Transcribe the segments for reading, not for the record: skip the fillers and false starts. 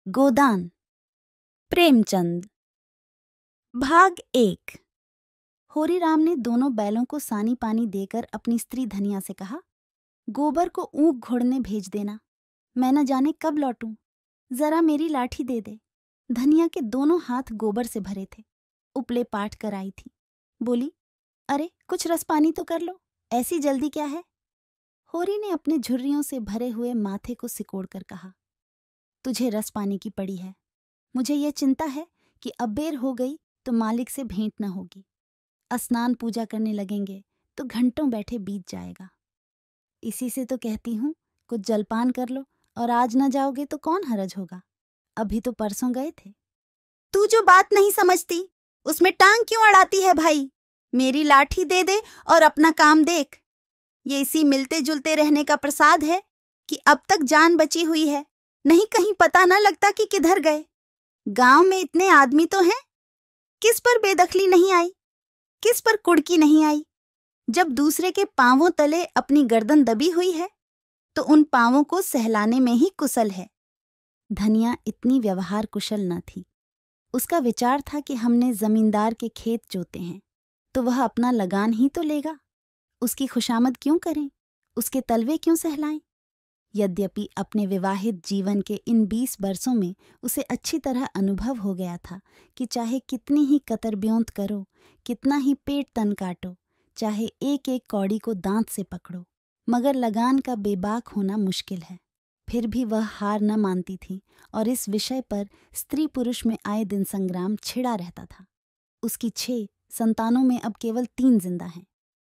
गोदान। प्रेमचंद। भाग 1। होरीराम ने दोनों बैलों को सानी पानी देकर अपनी स्त्री धनिया से कहा, गोबर को ऊँक घोड़ने भेज देना, मैं न जाने कब लौटूं, जरा मेरी लाठी दे दे। धनिया के दोनों हाथ गोबर से भरे थे, उपले पाट कर आई थी। बोली, अरे कुछ रस पानी तो कर लो, ऐसी जल्दी क्या है। होरी ने अपने झुर्रियों से भरे हुए माथे को सिकोड़ कर कहा, तुझे रस पानी की पड़ी है, मुझे ये चिंता है कि अबेर हो गई तो मालिक से भेंट न होगी। स्नान पूजा करने लगेंगे तो घंटों बैठे बीत जाएगा। इसी से तो कहती हूँ कुछ जलपान कर लो, और आज न जाओगे तो कौन हरज होगा, अभी तो परसों गए थे। तू जो बात नहीं समझती उसमें टांग क्यों अड़ाती है भाई, मेरी लाठी दे दे और अपना काम देख। ये इसी मिलते जुलते रहने का प्रसाद है कि अब तक जान बची हुई है, नहीं कहीं पता न लगता कि किधर गए। गांव में इतने आदमी तो हैं, किस पर बेदखली नहीं आई, किस पर कुड़की नहीं आई। जब दूसरे के पांवों तले अपनी गर्दन दबी हुई है तो उन पांवों को सहलाने में ही कुशल है। धनिया इतनी व्यवहार कुशल न थी। उसका विचार था कि हमने जमींदार के खेत जोते हैं तो वह अपना लगान ही तो लेगा, उसकी खुशामद क्यों करें, उसके तलवे क्यों सहलाएं। यद्यपि अपने विवाहित जीवन के इन 20 बरसों में उसे अच्छी तरह अनुभव हो गया था कि चाहे कितनी ही कतर ब्योंत करो, कितना ही पेट तन काटो, चाहे एक एक कौड़ी को दांत से पकड़ो, मगर लगान का बेबाक होना मुश्किल है। फिर भी वह हार न मानती थी और इस विषय पर स्त्री पुरुष में आए दिन संग्राम छिड़ा रहता था। उसकी 6 संतानों में अब केवल 3 जिंदा हैं।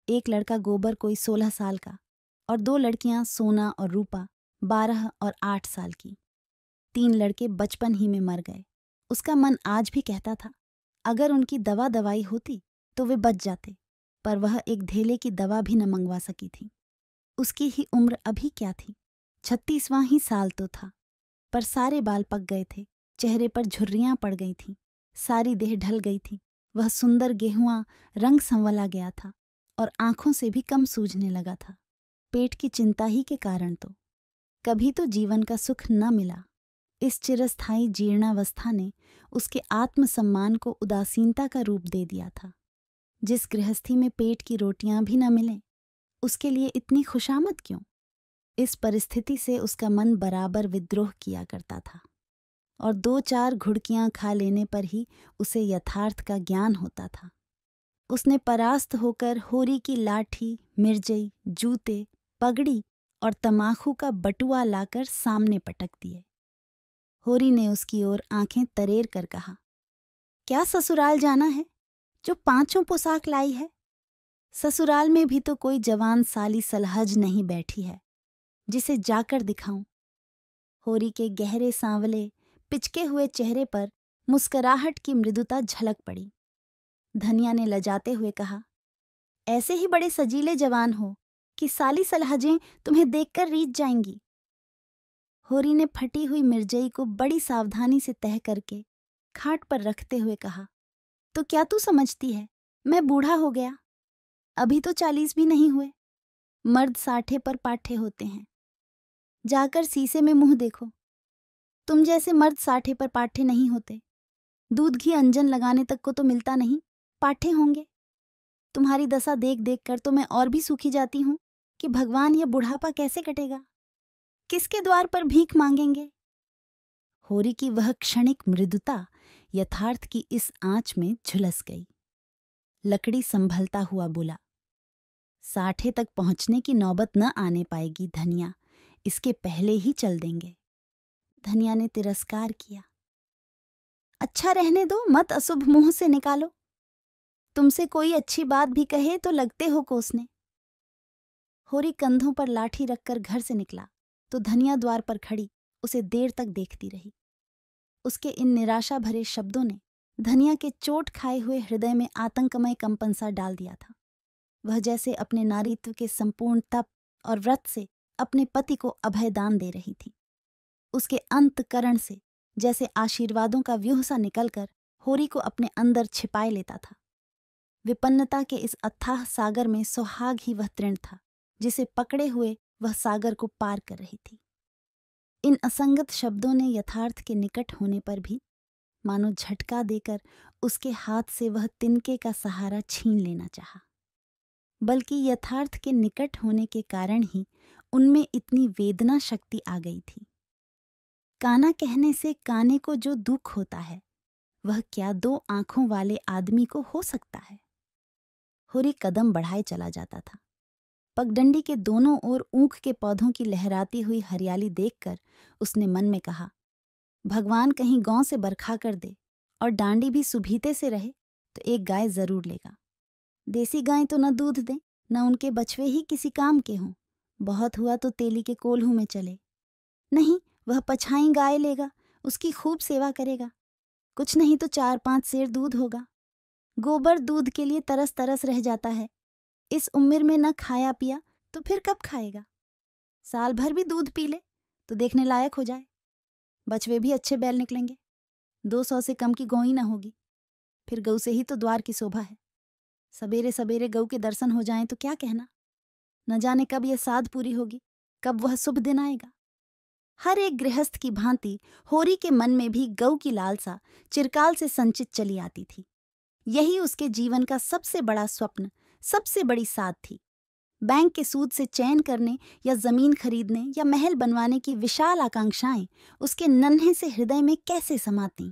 एक लड़का गोबर कोई 16 साल का और 2 लड़कियां सोना और रूपा 12 और 8 साल की। 3 लड़के बचपन ही में मर गए। उसका मन आज भी कहता था अगर उनकी दवा दवाई होती तो वे बच जाते, पर वह एक धेले की दवा भी न मंगवा सकी थी। उसकी ही उम्र अभी क्या थी, 36वां ही साल तो था, पर सारे बाल पक गए थे, चेहरे पर झुर्रियां पड़ गई थीं, सारी देह ढल गई थी। वह सुंदर गेहुआ रंग संवला गया था और आंखों से भी कम सूझने लगा था, पेट की चिंता ही के कारण। तो कभी तो जीवन का सुख न मिला। इस चिरस्थायी जीर्णावस्था ने उसके आत्मसम्मान को उदासीनता का रूप दे दिया था। जिस गृहस्थी में पेट की रोटियां भी न मिलें, उसके लिए इतनी खुशामद क्यों। इस परिस्थिति से उसका मन बराबर विद्रोह किया करता था और 2-4 घुड़कियां खा लेने पर ही उसे यथार्थ का ज्ञान होता था। उसने परास्त होकर होरी की लाठी, मिर्जई, जूते, पगड़ी और तमाखू का बटुआ लाकर सामने पटक दिए। होरी ने उसकी ओर आंखें तरेर कर कहा, क्या ससुराल जाना है जो 5 पोशाक लाई है। ससुराल में भी तो कोई जवान साली सलहज नहीं बैठी है जिसे जाकर दिखाऊं। होरी के गहरे सांवले पिचके हुए चेहरे पर मुस्कुराहट की मृदुता झलक पड़ी। धनिया ने लजाते हुए कहा, ऐसे ही बड़े सजीले जवान हो कि साली सलहजें तुम्हें देखकर रीझ जाएंगी। होरी ने फटी हुई मिर्जई को बड़ी सावधानी से तह करके खाट पर रखते हुए कहा, तो क्या तू समझती है मैं बूढ़ा हो गया, अभी तो 40 भी नहीं हुए। मर्द 60 पर पाठे होते हैं। जाकर शीशे में मुंह देखो, तुम जैसे मर्द 60 पर पाठे नहीं होते। दूध घी अंजन लगाने तक को तो मिलता नहीं, पाठे होंगे। तुम्हारी दशा देख देख कर तो मैं और भी सूखी जाती हूं कि भगवान यह बुढ़ापा कैसे कटेगा, किसके द्वार पर भीख मांगेंगे। होरी की वह क्षणिक मृदुता यथार्थ की इस आंच में झुलस गई। लकड़ी संभलता हुआ बोला, 60 तक पहुंचने की नौबत न आने पाएगी धनिया, इसके पहले ही चल देंगे। धनिया ने तिरस्कार किया, अच्छा रहने दो, मत अशुभ मुंह से निकालो। तुमसे कोई अच्छी बात भी कहे तो लगते हो कोसने। होरी कंधों पर लाठी रखकर घर से निकला तो धनिया द्वार पर खड़ी उसे देर तक देखती रही। उसके इन निराशा भरे शब्दों ने धनिया के चोट खाए हुए हृदय में आतंकमय कंपन सा डाल दिया था। वह जैसे अपने नारीत्व के संपूर्ण तप और व्रत से अपने पति को अभयदान दे रही थी। उसके अंतकरण से जैसे आशीर्वादों का व्यूह सा निकलकर होरी को अपने अंदर छिपाए लेता था। विपन्नता के इस अथाह सागर में सुहाग ही वह तृण था जिसे पकड़े हुए वह सागर को पार कर रही थी। इन असंगत शब्दों ने यथार्थ के निकट होने पर भी मानो झटका देकर उसके हाथ से वह तिनके का सहारा छीन लेना चाहा। बल्कि यथार्थ के निकट होने के कारण ही उनमें इतनी वेदना शक्ति आ गई थी। काना कहने से काने को जो दुख होता है वह क्या दो आंखों वाले आदमी को हो सकता है। होरी कदम बढ़ाए चला जाता था। पगडंडी के दोनों ओर ऊख के पौधों की लहराती हुई हरियाली देखकर उसने मन में कहा, भगवान कहीं गांव से बरखा कर दे और डांडी भी सुभीते से रहे तो एक गाय जरूर लेगा। देसी गाय तो न दूध दे न उनके बछवे ही किसी काम के हों, बहुत हुआ तो तेली के कोल्हू में चले। नहीं, वह पछाई गाय लेगा, उसकी खूब सेवा करेगा, कुछ नहीं तो 4-5 सेर दूध होगा। गोबर दूध के लिए तरस तरस रह जाता है, इस उम्र में न खाया पिया तो फिर कब खाएगा। साल भर भी दूध पी ले तो देखने लायक हो जाए, बछवे भी अच्छे बैल निकलेंगे, 200 से कम की गौई न होगी, फिर गऊ से ही तो द्वार की शोभा है। सवेरे सवेरे गऊ के दर्शन हो जाएं तो क्या कहना, न जाने कब यह साध पूरी होगी, कब वह शुभ दिन आएगा। हर एक गृहस्थ की भांति होरी के मन में भी गऊ की लालसा चिरकाल से संचित चली आती थी। यही उसके जीवन का सबसे बड़ा स्वप्न, सबसे बड़ी साध थी। बैंक के सूद से चैन करने या जमीन खरीदने या महल बनवाने की विशाल आकांक्षाएं उसके नन्हे से हृदय में कैसे समातीं।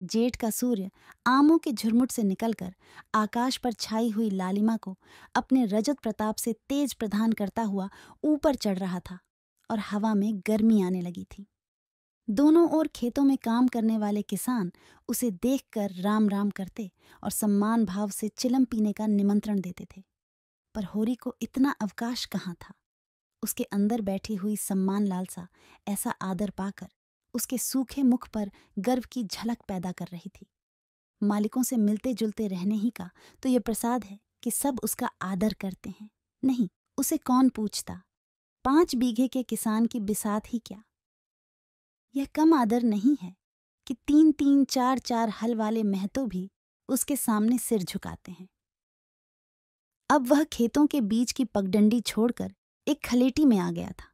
जेठ का सूर्य आमों के झुरमुट से निकलकर आकाश पर छाई हुई लालिमा को अपने रजत प्रताप से तेज प्रदान करता हुआ ऊपर चढ़ रहा था और हवा में गर्मी आने लगी थी। दोनों ओर खेतों में काम करने वाले किसान उसे देखकर राम राम करते और सम्मान भाव से चिलम पीने का निमंत्रण देते थे। पर होरी को इतना अवकाश कहाँ था। उसके अंदर बैठी हुई सम्मान लालसा ऐसा आदर पाकर उसके सूखे मुख पर गर्व की झलक पैदा कर रही थी। मालिकों से मिलते जुलते रहने ही का तो ये प्रसाद है कि सब उसका आदर करते हैं। नहीं, उसे कौन पूछता। 5 बीघे के किसान की बिसात ही क्या। यह कम आदर नहीं है कि 3-3, 4-4 हल वाले महतो भी उसके सामने सिर झुकाते हैं। अब वह खेतों के बीच की पगडंडी छोड़कर एक खलेटी में आ गया था,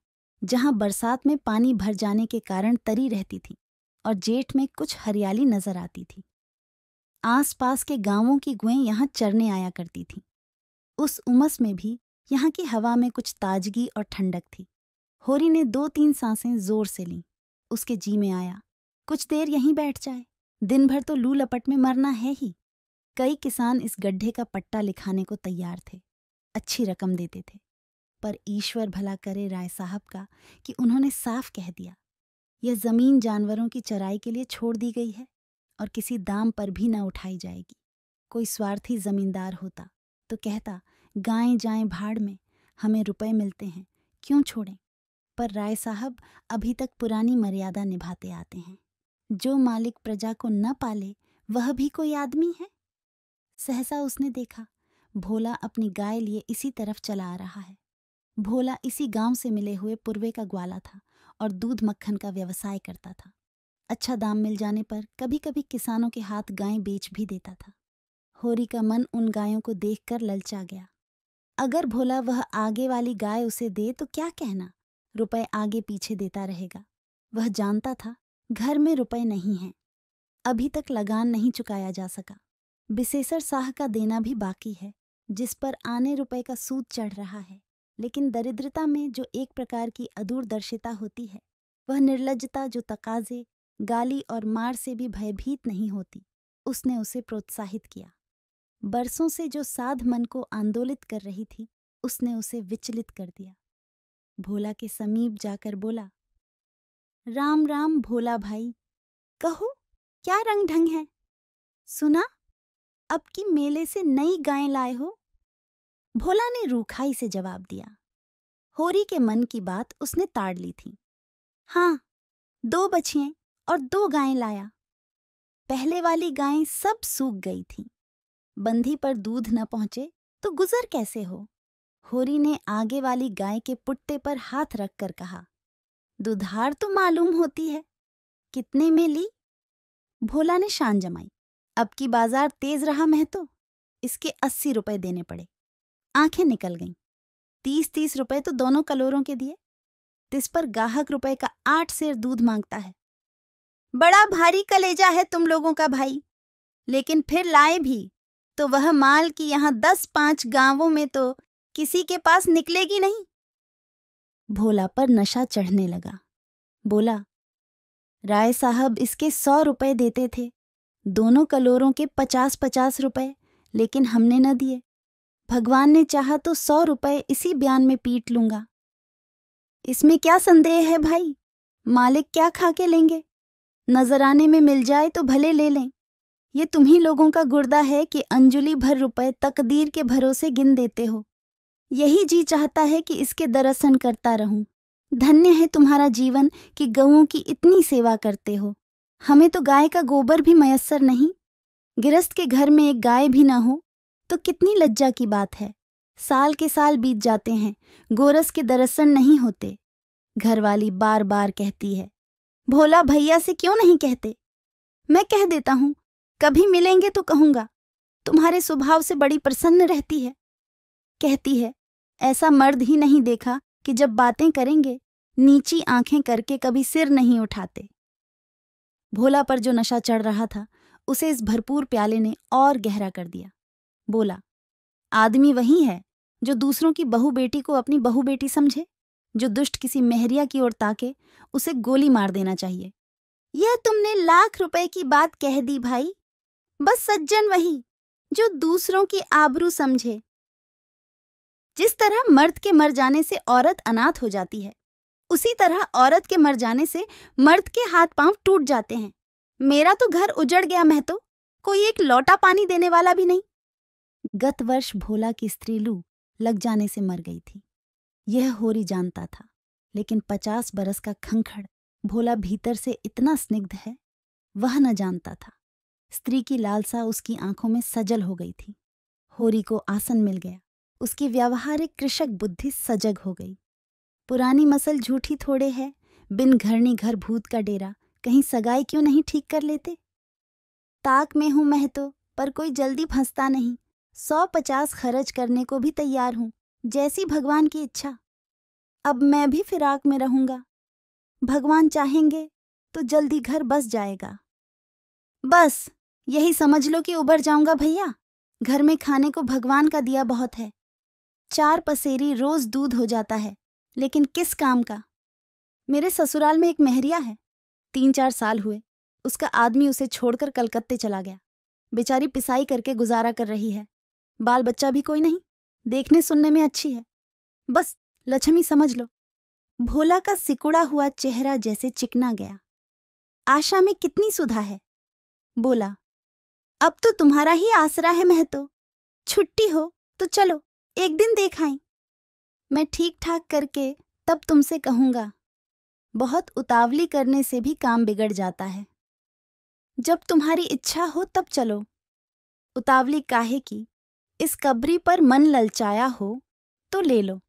जहां बरसात में पानी भर जाने के कारण तरी रहती थी और जेठ में कुछ हरियाली नजर आती थी। आसपास के गांवों की गुएं यहां चरने आया करती थीं। उस उमस में भी यहाँ की हवा में कुछ ताजगी और ठंडक थी। होरी ने 2-3 सांसें जोर से लीं। उसके जी में आया, कुछ देर यहीं बैठ जाए, दिन भर तो लू लपट में मरना है ही। कई किसान इस गड्ढे का पट्टा लिखाने को तैयार थे, अच्छी रकम देते थे। पर ईश्वर भला करे राय साहब का कि उन्होंने साफ कह दिया, यह जमीन जानवरों की चराई के लिए छोड़ दी गई है और किसी दाम पर भी न उठाई जाएगी। कोई स्वार्थी जमींदार होता तो कहता, गायें जाएं भाड़ में, हमें रुपए मिलते हैं, क्यों छोड़ें। पर राय साहब अभी तक पुरानी मर्यादा निभाते आते हैं। जो मालिक प्रजा को न पाले वह भी कोई आदमी है। सहसा उसने देखा, भोला अपनी गाय लिए इसी तरफ चला आ रहा है। भोला इसी गांव से मिले हुए पूर्वे का ग्वाला था और दूध मक्खन का व्यवसाय करता था। अच्छा दाम मिल जाने पर कभी कभी किसानों के हाथ गायें बेच भी देता था। होरी का मन उन गायों को देखकर ललचा गया। अगर भोला वह आगे वाली गाय उसे दे तो क्या कहना, रुपए आगे पीछे देता रहेगा। वह जानता था घर में रुपए नहीं हैं, अभी तक लगान नहीं चुकाया जा सका। बिसेसर साह का देना भी बाकी है, जिस पर आने रुपए का सूद चढ़ रहा है। लेकिन दरिद्रता में जो एक प्रकार की अदूरदर्शिता होती है, वह निर्लज्जता जो तकाजे, गाली और मार से भी भयभीत नहीं होती, उसने उसे प्रोत्साहित किया। बरसों से जो साध मन को आंदोलित कर रही थी, उसने उसे विचलित कर दिया। भोला के समीप जाकर बोला, राम राम भोला भाई, कहो क्या रंग ढंग है। सुना अब की मेले से नई गायें लाए हो। भोला ने रूखाई से जवाब दिया। होरी के मन की बात उसने ताड़ ली थी। हाँ, 2 बछियां और 2 गायें लाया। पहले वाली गायें सब सूख गई थीं। बंधी पर दूध न पहुंचे तो गुजर कैसे हो। होरी ने आगे वाली गाय के पुट्टे पर हाथ रखकर कहा, दुधार तो मालूम होती है, कितने में ली। भोला ने शान जमाई, अब की बाजार तेज रहा महतो, इसके 80 रुपए देने पड़े। आंखें निकल गईं। 30-30 रुपए तो दोनों कलोरों के दिए। तिस पर गाहक रुपए का 8 सेर दूध मांगता है। बड़ा भारी कलेजा है तुम लोगों का भाई, लेकिन फिर लाए भी तो वह माल की यहाँ 10-5 गांवों में तो किसी के पास निकलेगी नहीं। भोला पर नशा चढ़ने लगा। बोला, राय साहब इसके 100 रुपए देते थे, दोनों कलोरों के 50-50 रुपए, लेकिन हमने न दिए। भगवान ने चाहा तो 100 रुपए इसी बयान में पीट लूंगा। इसमें क्या संदेह है भाई, मालिक क्या खा के लेंगे, नजराने में मिल जाए तो भले ले लें। ये तुम्ही लोगों का गुर्दा है कि अंजुली भर रुपए तकदीर के भरोसे गिन देते हो। यही जी चाहता है कि इसके दर्शन करता रहूं। धन्य है तुम्हारा जीवन कि गऊओं की इतनी सेवा करते हो। हमें तो गाय का गोबर भी मयस्सर नहीं। गिरस्त के घर में एक गाय भी न हो तो कितनी लज्जा की बात है। साल के साल बीत जाते हैं, गोरस के दर्शन नहीं होते। घरवाली बार बार कहती है, भोला भैया से क्यों नहीं कहते? मैं कह देता हूं, कभी मिलेंगे तो कहूंगा, तुम्हारे स्वभाव से बड़ी प्रसन्न रहती है। कहती है, ऐसा मर्द ही नहीं देखा कि जब बातें करेंगे नीची आंखें करके कभी सिर नहीं उठाते। भोला पर जो नशा चढ़ रहा था उसे इस भरपूर प्याले ने और गहरा कर दिया। बोला, आदमी वही है जो दूसरों की बहू बेटी को अपनी बहू बेटी समझे। जो दुष्ट किसी मेहरिया की ओर ताके उसे गोली मार देना चाहिए। यह तुमने लाख रुपए की बात कह दी भाई। बस सज्जन वही जो दूसरों की आबरू समझे। जिस तरह मर्द के मर जाने से औरत अनाथ हो जाती है, उसी तरह औरत के मर जाने से मर्द के हाथ पांव टूट जाते हैं। मेरा तो घर उजड़ गया महतो, कोई एक लौटा पानी देने वाला भी नहीं। गत वर्ष भोला की स्त्री लू लग जाने से मर गई थी। यह होरी जानता था, लेकिन 50 बरस का खंखड़ भोला भीतर से इतना स्निग्ध है, वह न जानता था। स्त्री की लालसा उसकी आंखों में सजल हो गई थी। होरी को आसन मिल गया, उसकी व्यावहारिक कृषक बुद्धि सजग हो गई। पुरानी मसल झूठी थोड़े है, बिन घरनी घर भूत का डेरा, कहीं सगाई क्यों नहीं ठीक कर लेते? ताक में हूं मैं तो, पर कोई जल्दी फंसता नहीं। 150 खर्च करने को भी तैयार हूं, जैसी भगवान की इच्छा। अब मैं भी फिराक में रहूंगा। भगवान चाहेंगे तो जल्दी घर बस जाएगा। बस यही समझ लो कि उबर जाऊंगा भैया। घर में खाने को भगवान का दिया बहुत है। 4 पसेरी रोज दूध हो जाता है, लेकिन किस काम का? मेरे ससुराल में एक मेहरिया है, 3-4 साल हुए उसका आदमी उसे छोड़कर कलकत्ते चला गया। बेचारी पिसाई करके गुजारा कर रही है। बाल बच्चा भी कोई नहीं, देखने सुनने में अच्छी है। बस लक्ष्मी समझ लो। भोला का सिकुड़ा हुआ चेहरा जैसे चिकना गया। आशा में कितनी सुधा है। बोला, अब तो तुम्हारा ही आसरा है महतो। छुट्टी हो तो चलो, एक दिन देख आएं। मैं ठीक ठाक करके तब तुमसे कहूंगा। बहुत उतावली करने से भी काम बिगड़ जाता है। जब तुम्हारी इच्छा हो तब चलो। उतावली काहे की? इस कब्री पर मन ललचाया हो तो ले लो।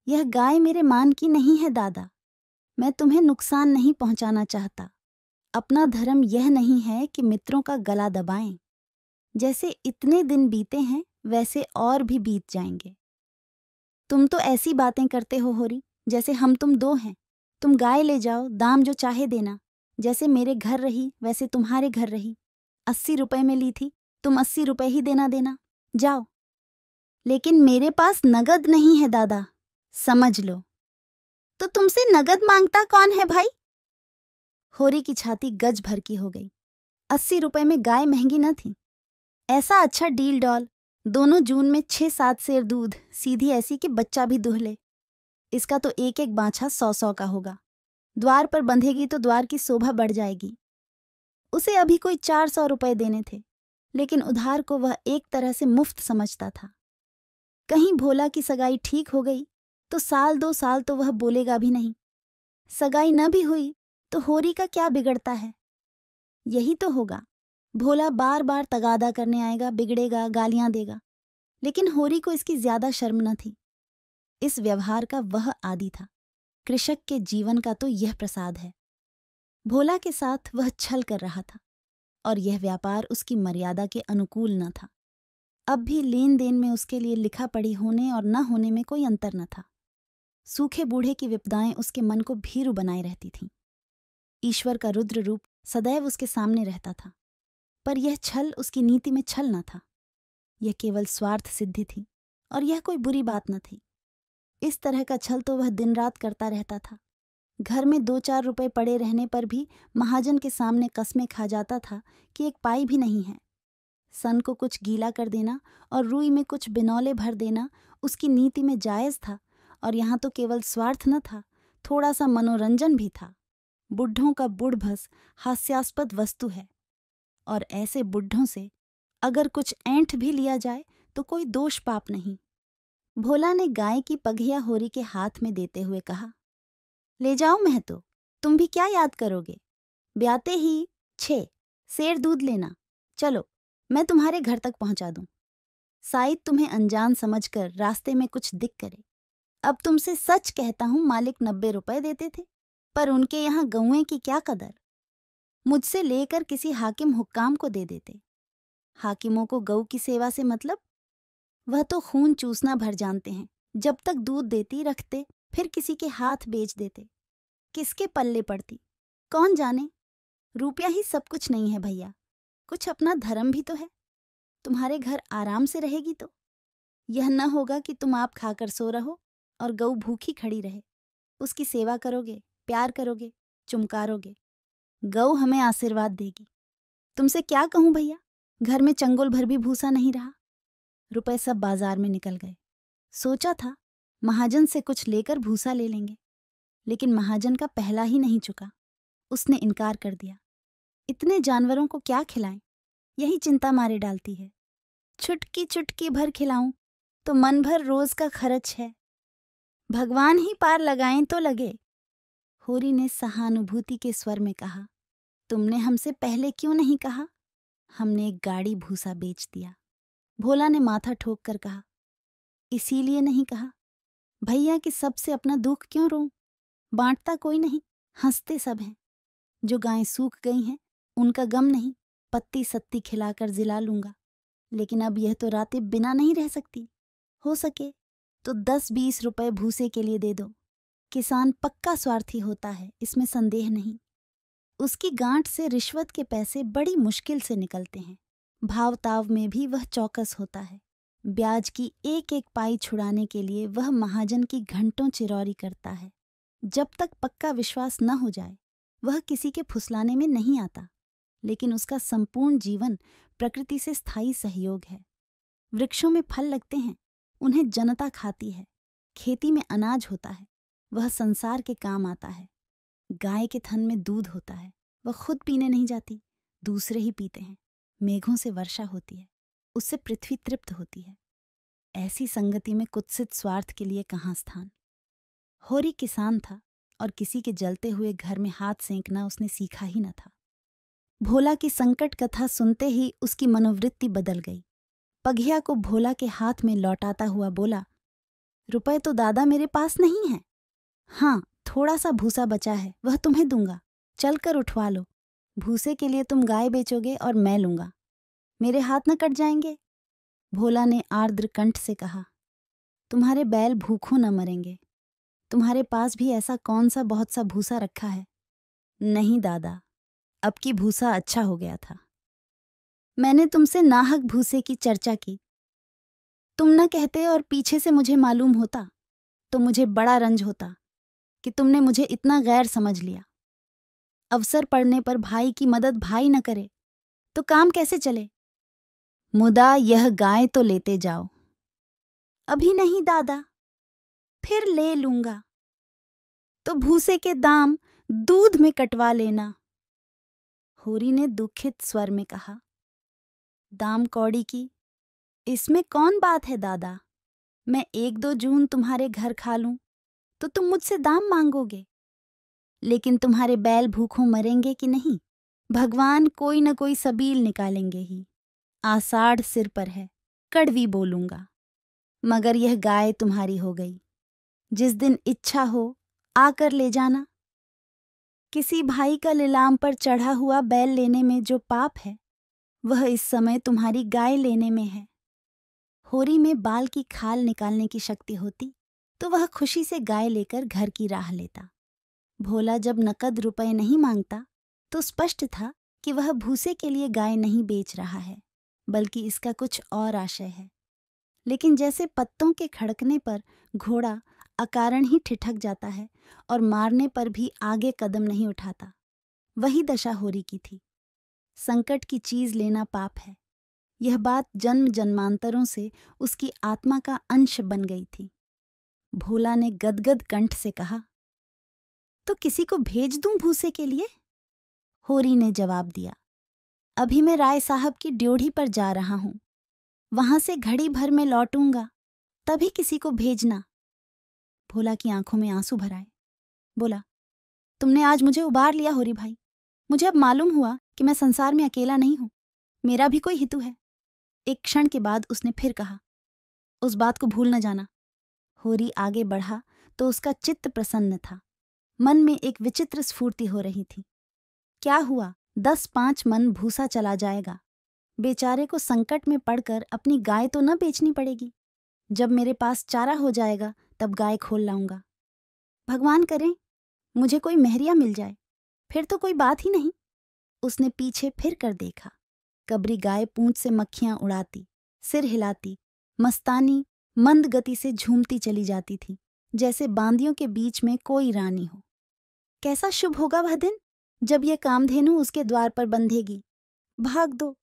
यह गाय मेरे मान की नहीं है दादा। मैं तुम्हें नुकसान नहीं पहुंचाना चाहता। अपना धर्म यह नहीं है कि मित्रों का गला दबाएं। जैसे इतने दिन बीते हैं वैसे और भी बीत जाएंगे। तुम तो ऐसी बातें करते हो होरी जैसे हम तुम दो हैं। तुम गाय ले जाओ, दाम जो चाहे देना। जैसे मेरे घर रही वैसे तुम्हारे घर रही। 80 रुपए में ली थी, तुम 80 रुपए ही देना। जाओ। लेकिन मेरे पास नगद नहीं है दादा, समझ लो। तो तुमसे नगद मांगता कौन है भाई? होरी की छाती गज भर की हो गई। 80 रुपए में गाय महंगी न थी। ऐसा अच्छा डील डॉल, दोनों जून में 6-7 सेर दूध, सीधी ऐसी कि बच्चा भी दूह ले। इसका तो एक एक बाछा 100-100 का होगा। द्वार पर बंधेगी तो द्वार की शोभा बढ़ जाएगी। उसे अभी कोई 400 रुपए देने थे, लेकिन उधार को वह एक तरह से मुफ्त समझता था। कहीं भोला की सगाई ठीक हो गई तो 1-2 साल तो वह बोलेगा भी नहीं। सगाई न भी हुई तो होरी का क्या बिगड़ता है? यही तो होगा, भोला बार बार तगादा करने आएगा, बिगड़ेगा, गालियां देगा। लेकिन होरी को इसकी ज्यादा शर्म न थी। इस व्यवहार का वह आदी था। कृषक के जीवन का तो यह प्रसाद है। भोला के साथ वह छल कर रहा था और यह व्यापार उसकी मर्यादा के अनुकूल न था। अब भी लेन देन में उसके लिए लिखा पढ़ी होने और न होने में कोई अंतर न था। सूखे बूढ़े की विपदाएं उसके मन को भीरू बनाए रहती थीं। ईश्वर का रुद्र रूप सदैव उसके सामने रहता था, पर यह छल उसकी नीति में छल न था। यह केवल स्वार्थ सिद्धि थी, और यह कोई बुरी बात न थी। इस तरह का छल तो वह दिन रात करता रहता था। घर में 2-4 रुपए पड़े रहने पर भी महाजन के सामने कस्में खा जाता था कि एक पाई भी नहीं है। सन को कुछ गीला कर देना और रुई में कुछ बिनौले भर देना उसकी नीति में जायज था, और यहाँ तो केवल स्वार्थ न था, थोड़ा सा मनोरंजन भी था। बुढ़ों का बुढ़भस हास्यास्पद वस्तु है, और ऐसे बुढ़ों से अगर कुछ ऐंठ भी लिया जाए तो कोई दोष पाप नहीं। भोला ने गाय की पघिया होरी के हाथ में देते हुए कहा, ले जाओ महतो, तुम भी क्या याद करोगे? ब्याते ही 6 सेर दूध लेना। चलो, मैं तुम्हारे घर तक पहुंचा दूं। शायद तुम्हें अनजान समझकर रास्ते में कुछ दिक करे। अब तुमसे सच कहता हूं, मालिक 90 रुपए देते थे, पर उनके यहाँ गौएं की क्या कदर। मुझसे लेकर किसी हाकिम हुक्काम को दे देते। हाकिमों को गऊ की सेवा से मतलब? वह तो खून चूसना भर जानते हैं। जब तक दूध देती रखते, फिर किसी के हाथ बेच देते। किसके पल्ले पड़ती कौन जाने। रुपया ही सब कुछ नहीं है भैया, कुछ अपना धर्म भी तो है। तुम्हारे घर आराम से रहेगी तो यह न होगा कि तुम आप खाकर सो रहो और गऊ भूखी खड़ी रहे। उसकी सेवा करोगे, प्यार करोगे, चुमकारोगे, गऊ हमें आशीर्वाद देगी। तुमसे क्या कहूं भैया, घर में चंगुल भर भी भूसा नहीं रहा। रुपए सब बाजार में निकल गए। सोचा था महाजन से कुछ लेकर भूसा ले लेंगे, लेकिन महाजन का पहला ही नहीं चुका। उसने इनकार कर दिया। इतने जानवरों को क्या खिलाएं, यही चिंता मारे डालती है। चुटकी चुटकी भर खिलाऊं तो मन भर रोज का खर्च है। भगवान ही पार लगाएं तो लगे। होरी ने सहानुभूति के स्वर में कहा, तुमने हमसे पहले क्यों नहीं कहा? हमने एक गाड़ी भूसा बेच दिया। भोला ने माथा ठोक कर कहा, इसीलिए नहीं कहा। भैया कि सबसे अपना दुख क्यों रोऊं? बांटता कोई नहीं, हंसते सब हैं। जो गायें सूख गई हैं उनका गम नहीं, पत्ती सत्ती खिलाकर जिला लूंगा। लेकिन अब यह तो रातें बिना नहीं रह सकती। हो सके तो 10-20 रुपए भूसे के लिए दे दो। किसान पक्का स्वार्थी होता है, इसमें संदेह नहीं। उसकी गांठ से रिश्वत के पैसे बड़ी मुश्किल से निकलते हैं। भाव ताव में भी वह चौकस होता है। ब्याज की एक एक पाई छुड़ाने के लिए वह महाजन की घंटों चिरौरी करता है। जब तक पक्का विश्वास न हो जाए वह किसी के फुसलाने में नहीं आता। लेकिन उसका संपूर्ण जीवन प्रकृति से स्थायी सहयोग है। वृक्षों में फल लगते हैं, उन्हें जनता खाती है। खेती में अनाज होता है, वह संसार के काम आता है। गाय के थन में दूध होता है, वह खुद पीने नहीं जाती, दूसरे ही पीते हैं। मेघों से वर्षा होती है, उससे पृथ्वी तृप्त होती है। ऐसी संगति में कुत्सित स्वार्थ के लिए कहाँ स्थान। होरी किसान था और किसी के जलते हुए घर में हाथ सेंकना उसने सीखा ही न था। भोला की संकट कथा सुनते ही उसकी मनोवृत्ति बदल गई। पघिया को भोला के हाथ में लौटाता हुआ बोला, रुपए तो दादा मेरे पास नहीं है। हाँ, थोड़ा सा भूसा बचा है, वह तुम्हें दूंगा, चलकर उठवा लो। भूसे के लिए तुम गाय बेचोगे और मैं लूंगा, मेरे हाथ न कट जाएंगे। भोला ने आर्द्र कंठ से कहा, तुम्हारे बैल भूखों न मरेंगे। तुम्हारे पास भी ऐसा कौन सा बहुत सा भूसा रखा है? नहीं दादा, अब की भूसा अच्छा हो गया था। मैंने तुमसे नाहक भूसे की चर्चा की। तुम न कहते और पीछे से मुझे मालूम होता तो मुझे बड़ा रंज होता कि तुमने मुझे इतना गैर समझ लिया। अवसर पड़ने पर भाई की मदद भाई न करे तो काम कैसे चले? मुदा यह गाय तो लेते जाओ। अभी नहीं दादा, फिर ले लूंगा। तो भूसे के दाम दूध में कटवा लेना। होरी ने दुखित स्वर में कहा, दाम कौड़ी की इसमें कौन बात है दादा? मैं 1-2 जून तुम्हारे घर खा लूं तो तुम मुझसे दाम मांगोगे। लेकिन तुम्हारे बैल भूखों मरेंगे कि नहीं? भगवान कोई न कोई सबील निकालेंगे ही। आषाढ़ सिर पर है, कड़वी बोलूंगा, मगर यह गाय तुम्हारी हो गई। जिस दिन इच्छा हो आकर ले जाना। किसी भाई का लिलाम पर चढ़ा हुआ बैल लेने में जो पाप है वह इस समय तुम्हारी गाय लेने में है। होरी में बाल की खाल निकालने की शक्ति होती तो वह खुशी से गाय लेकर घर की राह लेता। भोला जब नकद रुपए नहीं मांगता तो स्पष्ट था कि वह भूसे के लिए गाय नहीं बेच रहा है, बल्कि इसका कुछ और आशय है। लेकिन जैसे पत्तों के खड़कने पर घोड़ा अकारण ही ठिठक जाता है और मारने पर भी आगे कदम नहीं उठाता, वही दशा होरी की थी। संकट की चीज लेना पाप है, यह बात जन्म जन्मांतरों से उसकी आत्मा का अंश बन गई थी। भोला ने गदगद कंठ से कहा, तो किसी को भेज दूं भूसे के लिए? होरी ने जवाब दिया, अभी मैं राय साहब की ड्योढ़ी पर जा रहा हूं, वहां से घड़ी भर में लौटूंगा, तभी किसी को भेजना। भोला की आंखों में आंसू भर आए। बोला, तुमने आज मुझे उबार लिया होरी भाई। मुझे अब मालूम हुआ कि मैं संसार में अकेला नहीं हूं, मेरा भी कोई हितु है। एक क्षण के बाद उसने फिर कहा, उस बात को भूल न जाना। होरी आगे बढ़ा तो उसका चित्त प्रसन्न था। मन में एक विचित्र स्फूर्ति हो रही थी। क्या हुआ, 10-5 मन भूसा चला जाएगा। बेचारे को संकट में पड़कर अपनी गाय तो न बेचनी पड़ेगी। जब मेरे पास चारा हो जाएगा तब गाय खोल लाऊंगा। भगवान करे मुझे कोई मेहरिया मिल जाए, फिर तो कोई बात ही नहीं। उसने पीछे फिर कर देखा। कबरी गाय पूंछ से मक्खियां उड़ाती, सिर हिलाती, मस्तानी मंद गति से झूमती चली जाती थी, जैसे बांदियों के बीच में कोई रानी हो। कैसा शुभ होगा वह दिन जब यह कामधेनु उसके द्वार पर बंधेगी। भाग दो।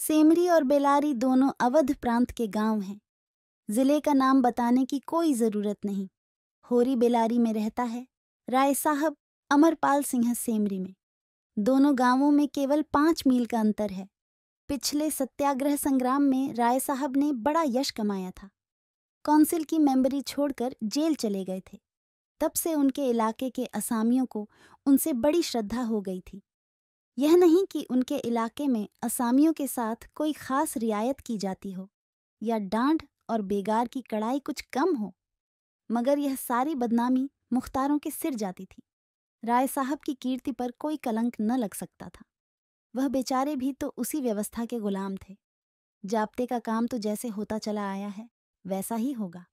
सेमरी और बेलारी दोनों अवध प्रांत के गांव हैं। जिले का नाम बताने की कोई जरूरत नहीं। होरी बेलारी में रहता है, राय साहब अमरपाल सिंह सेमरी में। दोनों गांवों में केवल 5 मील का अंतर है। पिछले सत्याग्रह संग्राम में राय साहब ने बड़ा यश कमाया था। काउंसिल की मेंबरी छोड़कर जेल चले गए थे। तब से उनके इलाके के असामियों को उनसे बड़ी श्रद्धा हो गई थी। यह नहीं कि उनके इलाके में असामियों के साथ कोई खास रियायत की जाती हो या डांड और बेगार की कड़ाई कुछ कम हो, मगर यह सारी बदनामी मुख्तारों के सिर जाती थी। राय साहब की कीर्ति पर कोई कलंक न लग सकता था। वह बेचारे भी तो उसी व्यवस्था के गुलाम थे। जाप्ते का काम तो जैसे होता चला आया है वैसा ही होगा।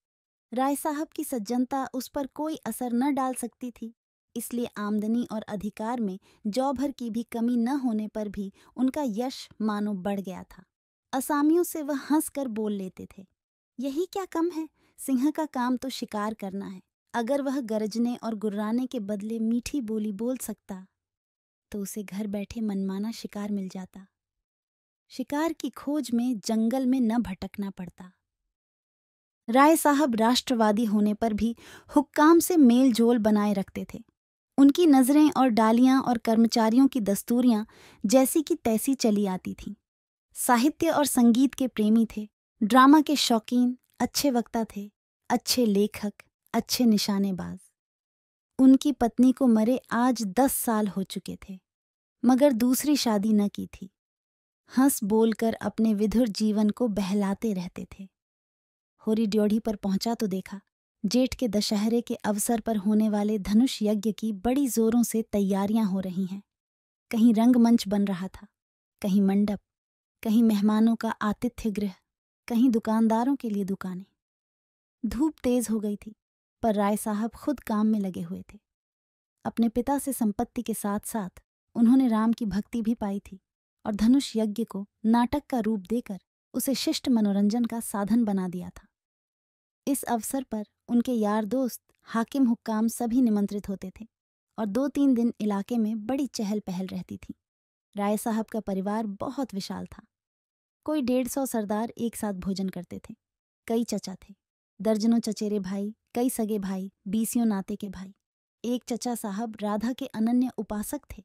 राय साहब की सज्जनता उस पर कोई असर न डाल सकती थी, इसलिए आमदनी और अधिकार में जौ भर की भी कमी न होने पर भी उनका यश मानो बढ़ गया था। असामियों से वह हंस कर बोल लेते थे, यही क्या कम है, सिंह का काम तो शिकार करना है। अगर वह गरजने और गुर्राने के बदले मीठी बोली बोल सकता तो उसे घर बैठे मनमाना शिकार मिल जाता। शिकार की खोज में जंगल में न भटकना पड़ता। राय साहब राष्ट्रवादी होने पर भी हुक्काम से मेल जोल बनाए रखते थे। उनकी नजरें और डालियां और कर्मचारियों की दस्तूरियां जैसी की तैसी चली आती थीं। साहित्य और संगीत के प्रेमी थे, ड्रामा के शौकीन, अच्छे वक्ता थे, अच्छे लेखक, अच्छे निशानेबाज। उनकी पत्नी को मरे आज 10 साल हो चुके थे, मगर दूसरी शादी न की थी। हंस बोलकर अपने विधुर जीवन को बहलाते रहते थे। होरी ड्योढ़ी पर पहुंचा तो देखा जेठ के दशहरे के अवसर पर होने वाले धनुष यज्ञ की बड़ी जोरों से तैयारियां हो रही हैं। कहीं रंगमंच बन रहा था, कहीं मंडप, कहीं मेहमानों का आतिथ्य गृह, कहीं दुकानदारों के लिए दुकानें। धूप तेज हो गई थी, पर राय साहब खुद काम में लगे हुए थे। अपने पिता से संपत्ति के साथ साथ उन्होंने राम की भक्ति भी पाई थी और धनुष यज्ञ को नाटक का रूप देकर उसे शिष्ट मनोरंजन का साधन बना दिया था। इस अवसर पर उनके यार दोस्त, हाकिम हुक्काम सभी निमंत्रित होते थे और 2-3 दिन इलाके में बड़ी चहल पहल रहती थी। राय साहब का परिवार बहुत विशाल था। कोई 150 सरदार एक साथ भोजन करते थे। कई चचा थे, दर्जनों चचेरे भाई, कई सगे भाई, 20 नाते के भाई। एक चचा साहब राधा के अनन्य उपासक थे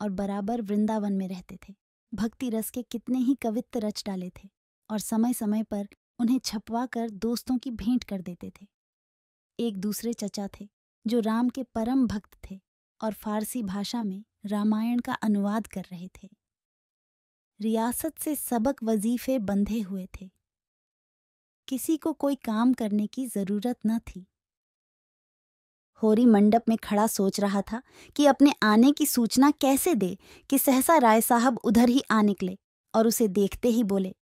और बराबर वृंदावन में रहते थे। भक्ति रस के कितने ही कवित्त रच डाले थे और समय समय पर उन्हें छपवा कर दोस्तों की भेंट कर देते थे। एक दूसरे चचा थे जो राम के परम भक्त थे और फारसी भाषा में रामायण का अनुवाद कर रहे थे। रियासत से सबक वजीफे बंधे हुए थे। किसी को कोई काम करने की जरूरत न थी। होरी मंडप में खड़ा सोच रहा था कि अपने आने की सूचना कैसे दे कि सहसा राय साहब उधर ही आ निकले और उसे देखते ही बोले,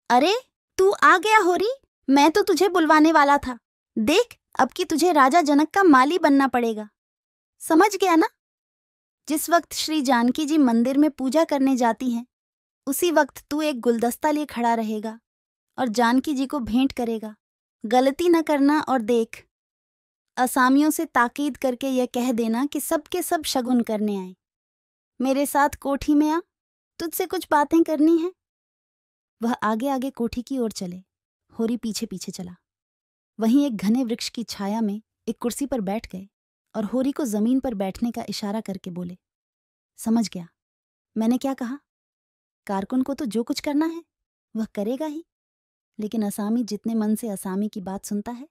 अरे तू आ गया होरी, मैं तो तुझे बुलवाने वाला था। देख अब कि तुझे राजा जनक का माली बनना पड़ेगा। समझ गया ना? जिस वक्त श्री जानकी जी मंदिर में पूजा करने जाती हैं, उसी वक्त तू एक गुलदस्ता लिए खड़ा रहेगा और जानकी जी को भेंट करेगा। गलती न करना और देख, असामियों से ताकीद करके यह कह देना कि सब के सब शगुन करने आए। मेरे साथ कोठी में आ, तुझसे कुछ बातें करनी है। वह आगे आगे कोठी की ओर चले, होरी पीछे पीछे चला। वहीं एक घने वृक्ष की छाया में एक कुर्सी पर बैठ गए और होरी को जमीन पर बैठने का इशारा करके बोले, समझ गया मैंने क्या कहा? कारकुन को तो जो कुछ करना है वह करेगा ही, लेकिन असामी जितने मन से असामी की बात सुनता है,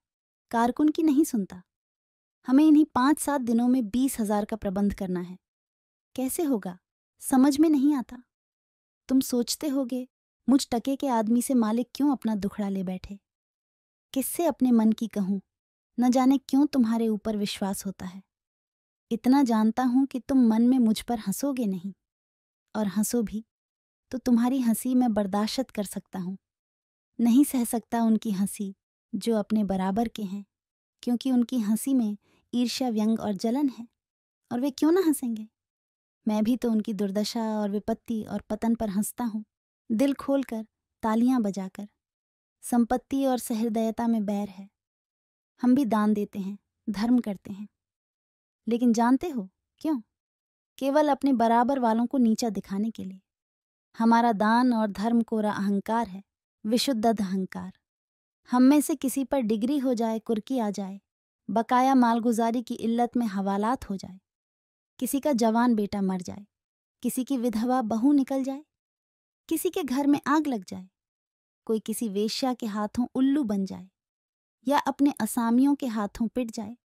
कारकुन की नहीं सुनता। हमें इन्हीं 5-7 दिनों में 20,000 का प्रबंध करना है। कैसे होगा समझ में नहीं आता। तुम सोचते होगे मुझ टके के आदमी से मालिक क्यों अपना दुखड़ा ले बैठे। किससे अपने मन की कहूं, न जाने क्यों तुम्हारे ऊपर विश्वास होता है। इतना जानता हूं कि तुम मन में मुझ पर हंसोगे नहीं, और हंसो भी तो तुम्हारी हंसी मैं बर्दाश्त कर सकता हूं। नहीं सह सकता उनकी हंसी जो अपने बराबर के हैं, क्योंकि उनकी हंसी में ईर्ष्या, व्यंग और जलन है। और वे क्यों ना हंसेंगे? मैं भी तो उनकी दुर्दशा और विपत्ति और पतन पर हंसता हूं, दिल खोलकर, तालियां बजाकर। संपत्ति और सहृदयता में बैर है। हम भी दान देते हैं, धर्म करते हैं, लेकिन जानते हो क्यों? केवल अपने बराबर वालों को नीचा दिखाने के लिए। हमारा दान और धर्म कोरा अहंकार है, विशुद्ध अहंकार। हम में से किसी पर डिग्री हो जाए, कुर्की आ जाए, बकाया मालगुजारी की इल्लत में हवालात हो जाए, किसी का जवान बेटा मर जाए, किसी की विधवा बहू निकल जाए, किसी के घर में आग लग जाए, कोई किसी वेश्या के हाथों उल्लू बन जाए, या अपने असामियों के हाथों पिट जाए,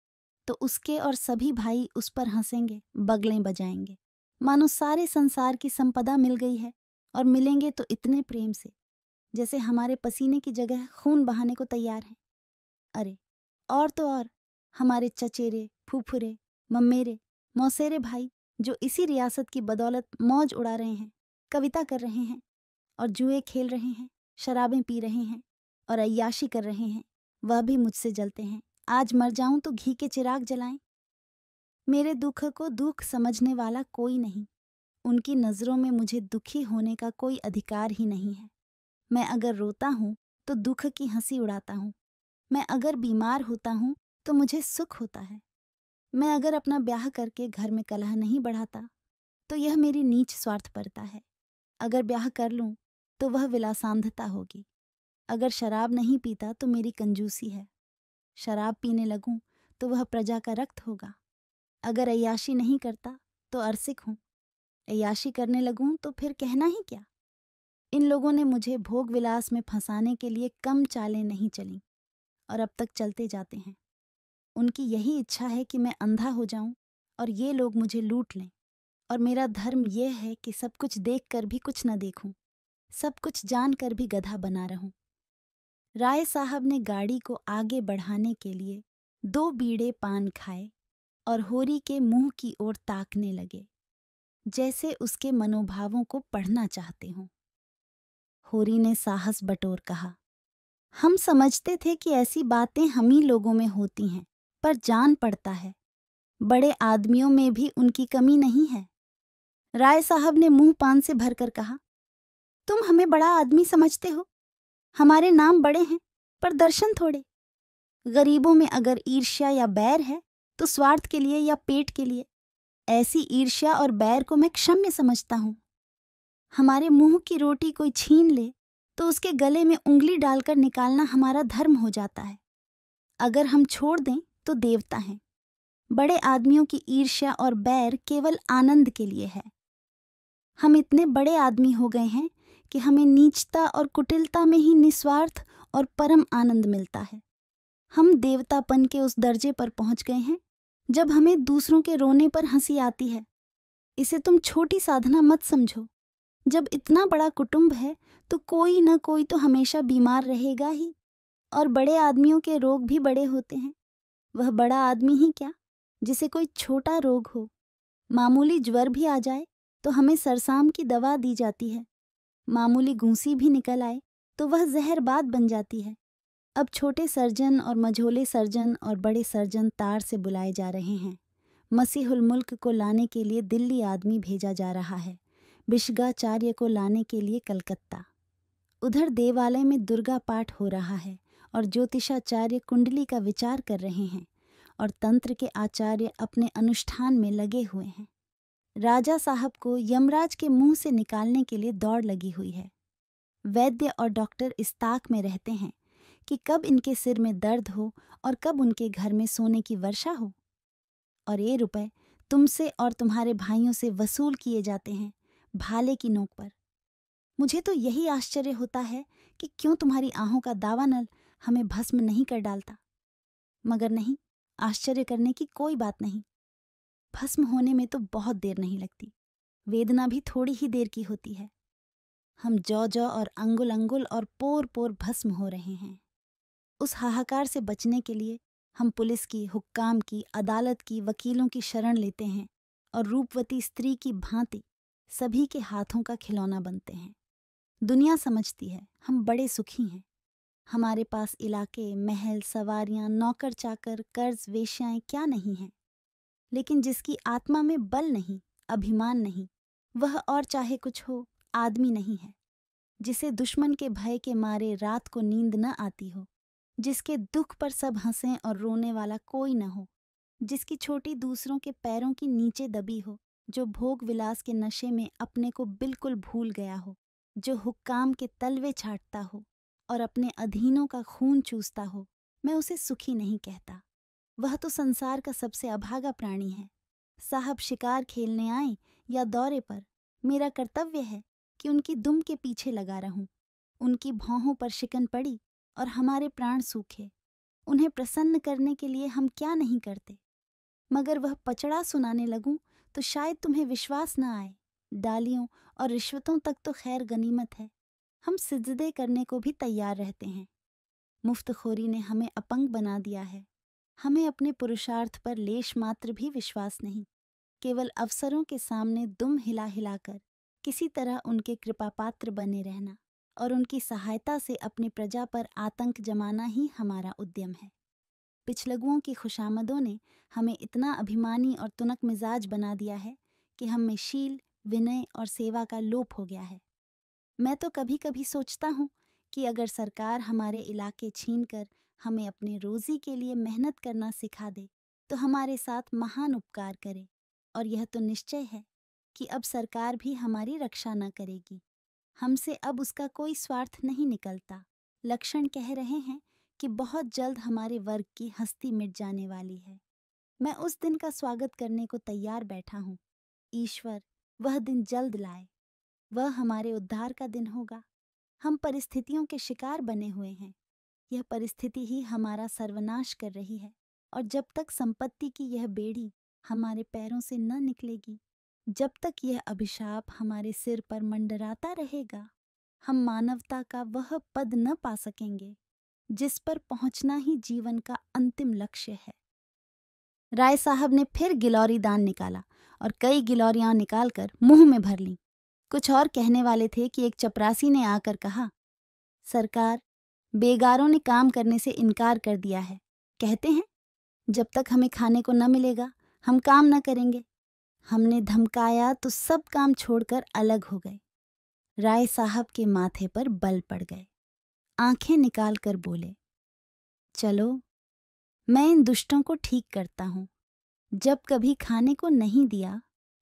तो उसके और सभी भाई उस पर हंसेंगे, बगलें बजाएंगे, मानो सारे संसार की संपदा मिल गई है, और मिलेंगे तो इतने प्रेम से जैसे हमारे पसीने की जगह खून बहाने को तैयार हैं। अरे और तो और हमारे चचेरे, फूफुरे, मम्मेरे, मौसेरे भाई जो इसी रियासत की बदौलत मौज उड़ा रहे हैं, कविता कर रहे हैं और जुए खेल रहे हैं, शराबें पी रहे हैं और अय्याशी कर रहे हैं, वह भी मुझसे जलते हैं। आज मर जाऊं तो घी के चिराग जलाएं। मेरे दुख को दुख समझने वाला कोई नहीं। उनकी नज़रों में मुझे दुखी होने का कोई अधिकार ही नहीं है। मैं अगर रोता हूँ तो दुख की हंसी उड़ाता हूँ। मैं अगर बीमार होता हूँ तो मुझे सुख होता है। मैं अगर अपना ब्याह करके घर में कलह नहीं बढ़ाता तो यह मेरी नीच स्वार्थपरता है। अगर ब्याह कर लूं तो वह विलासांधता होगी। अगर शराब नहीं पीता तो मेरी कंजूसी है। शराब पीने लगूं तो वह प्रजा का रक्त होगा। अगर अय्याशी नहीं करता तो अरसिक हूं। अय्याशी करने लगूं तो फिर कहना ही क्या। इन लोगों ने मुझे भोग विलास में फंसाने के लिए कम चालें नहीं चलीं और अब तक चलते जाते हैं। उनकी यही इच्छा है कि मैं अंधा हो जाऊं और ये लोग मुझे लूट लें। और मेरा धर्म यह है कि सब कुछ देख कर भी कुछ न देखूं, सब कुछ जान कर भी गधा बना रहूं। राय साहब ने गाड़ी को आगे बढ़ाने के लिए 2 बीड़े पान खाए और होरी के मुंह की ओर ताकने लगे, जैसे उसके मनोभावों को पढ़ना चाहते हों। होरी ने साहस बटोर कहा, हम समझते थे कि ऐसी बातें हम ही लोगों में होती हैं, पर जान पड़ता है बड़े आदमियों में भी उनकी कमी नहीं है। राय साहब ने मुंह पान से भरकर कहा, तुम हमें बड़ा आदमी समझते हो। हमारे नाम बड़े हैं पर दर्शन थोड़े। गरीबों में अगर ईर्ष्या या बैर है तो स्वार्थ के लिए या पेट के लिए। ऐसी ईर्ष्या और बैर को मैं क्षम्य समझता हूं। हमारे मुंह की रोटी कोई छीन ले तो उसके गले में उंगली डालकर निकालना हमारा धर्म हो जाता है। अगर हम छोड़ दें तो देवता हैं। बड़े आदमियों की ईर्ष्या और बैर केवल आनंद के लिए है। हम इतने बड़े आदमी हो गए हैं कि हमें नीचता और कुटिलता में ही निस्वार्थ और परम आनंद मिलता है। हम देवतापन के उस दर्जे पर पहुंच गए हैं जब हमें दूसरों के रोने पर हंसी आती है। इसे तुम छोटी साधना मत समझो। जब इतना बड़ा कुटुंब है तो कोई न कोई तो हमेशा बीमार रहेगा ही, और बड़े आदमियों के रोग भी बड़े होते हैं। वह बड़ा आदमी ही क्या, जिसे कोई छोटा रोग हो, मामूली ज्वर भी आ जाए तो हमें सरसाम की दवा दी जाती है। मामूली गूंसी भी निकल आए तो वह जहरबाद बन जाती है। अब छोटे सर्जन और मझोले सर्जन और बड़े सर्जन तार से बुलाए जा रहे हैं। मसीहुल मुल्क को लाने के लिए दिल्ली आदमी भेजा जा रहा है, बिशगाचार्य को लाने के लिए कलकत्ता। उधर देवालय में दुर्गा पाठ हो रहा है और ज्योतिषाचार्य कुंडली का विचार कर रहे हैं और तंत्र के आचार्य अपने अनुष्ठान में लगे हुए हैं। राजा साहब को यमराज के मुंह से निकालने के लिए दौड़ लगी हुई है। वैद्य और डॉक्टर इस ताक में रहते हैं कि कब इनके सिर में दर्द हो और कब उनके घर में सोने की वर्षा हो। और ये रुपए तुमसे और तुम्हारे भाइयों से वसूल किए जाते हैं भाले की नोक पर। मुझे तो यही आश्चर्य होता है कि क्यों तुम्हारी आहों का दावा नल हमें भस्म नहीं कर डालता। मगर नहीं, आश्चर्य करने की कोई बात नहीं। भस्म होने में तो बहुत देर नहीं लगती, वेदना भी थोड़ी ही देर की होती है। हम जौ जौ और अंगुल अंगुल और पोर पोर भस्म हो रहे हैं। उस हाहाकार से बचने के लिए हम पुलिस की, हुक्काम की, अदालत की, वकीलों की शरण लेते हैं और रूपवती स्त्री की भांति सभी के हाथों का खिलौना बनते हैं। दुनिया समझती है हम बड़े सुखी हैं। हमारे पास इलाके, महल, सवारियां, नौकर चाकर, कर्ज, वेश्याएं क्या नहीं हैं। लेकिन जिसकी आत्मा में बल नहीं, अभिमान नहीं, वह और चाहे कुछ हो, आदमी नहीं है। जिसे दुश्मन के भय के मारे रात को नींद न आती हो, जिसके दुख पर सब हंसें और रोने वाला कोई न हो, जिसकी छोटी दूसरों के पैरों की नीचे दबी हो, जो भोग विलास के नशे में अपने को बिल्कुल भूल गया हो, जो हुक्काम के तलवे छाटता हो और अपने अधीनों का खून चूसता हो, मैं उसे सुखी नहीं कहता। वह तो संसार का सबसे अभागा प्राणी है। साहब शिकार खेलने आए या दौरे पर, मेरा कर्तव्य है कि उनकी दुम के पीछे लगा रहूं। उनकी भौहों पर शिकन पड़ी और हमारे प्राण सूखे। उन्हें प्रसन्न करने के लिए हम क्या नहीं करते। मगर वह पचड़ा सुनाने लगूं तो शायद तुम्हें विश्वास न आए। डालियों और रिश्वतों तक तो खैर गनीमत है, हम सिजदे करने को भी तैयार रहते हैं। मुफ्तखोरी ने हमें अपंग बना दिया है। हमें अपने पुरुषार्थ पर लेश मात्र भी विश्वास नहीं। केवल अवसरों के सामने दुम हिला हिलाकर किसी तरह उनके कृपा पात्र बने रहना और उनकी सहायता से अपनी प्रजा पर आतंक जमाना ही हमारा उद्यम है। पिछलगुओं की खुशामदों ने हमें इतना अभिमानी और तुनक मिजाज बना दिया है कि हम में शील, विनय और सेवा का लोप हो गया है। मैं तो कभी कभी सोचता हूँ कि अगर सरकार हमारे इलाके छीनकर हमें अपने रोजी के लिए मेहनत करना सिखा दे तो हमारे साथ महान उपकार करे। और यह तो निश्चय है कि अब सरकार भी हमारी रक्षा न करेगी। हमसे अब उसका कोई स्वार्थ नहीं निकलता। लक्षण कह रहे हैं कि बहुत जल्द हमारे वर्ग की हस्ती मिट जाने वाली है। मैं उस दिन का स्वागत करने को तैयार बैठा हूँ। ईश्वर वह दिन जल्द लाए। वह हमारे उद्धार का दिन होगा। हम परिस्थितियों के शिकार बने हुए हैं। यह परिस्थिति ही हमारा सर्वनाश कर रही है और जब तक संपत्ति की यह बेड़ी हमारे पैरों से न निकलेगी, जब तक यह अभिशाप हमारे सिर पर मंडराता रहेगा, हम मानवता का वह पद न पा सकेंगे जिस पर पहुंचना ही जीवन का अंतिम लक्ष्य है। राय साहब ने फिर गिलौरी दान निकाला और कई गिलौरियां निकालकर मुंह में भर लीं। कुछ और कहने वाले थे कि एक चपरासी ने आकर कहा, सरकार, बेगारों ने काम करने से इनकार कर दिया है। कहते हैं जब तक हमें खाने को न मिलेगा हम काम न करेंगे। हमने धमकाया तो सब काम छोड़कर अलग हो गए। राय साहब के माथे पर बल पड़ गए। आंखें निकाल कर बोले, चलो मैं इन दुष्टों को ठीक करता हूं। जब कभी खाने को नहीं दिया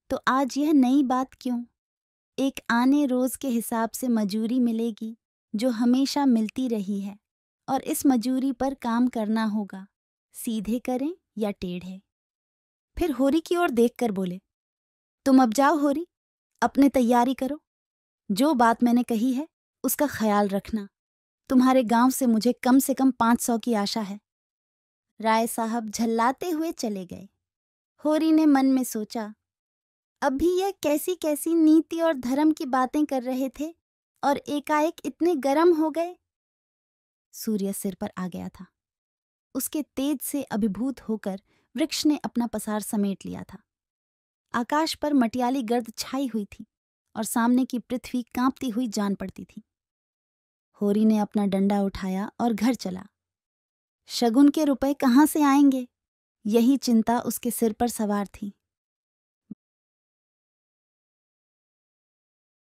तो आज यह नई बात क्यों? एक आने रोज के हिसाब से मजूरी मिलेगी जो हमेशा मिलती रही है और इस मजूरी पर काम करना होगा, सीधे करें या टेढ़े। फिर होरी की ओर देखकर बोले, तुम अब जाओ होरी, अपने तैयारी करो। जो बात मैंने कही है उसका ख्याल रखना। तुम्हारे गांव से मुझे कम से कम 500 की आशा है। राय साहब झल्लाते हुए चले गए। होरी ने मन में सोचा, अब भी यह कैसी कैसी नीति और धर्म की बातें कर रहे थे और एकाएक इतने गर्म हो गए। सूर्य सिर पर आ गया था। उसके तेज से अभिभूत होकर वृक्ष ने अपना पसार समेट लिया था। आकाश पर मटियाली गर्द छाई हुई थी और सामने की पृथ्वी कांपती हुई जान पड़ती थी। होरी ने अपना डंडा उठाया और घर चला। शगुन के रुपए कहाँ से आएंगे, यही चिंता उसके सिर पर सवार थी।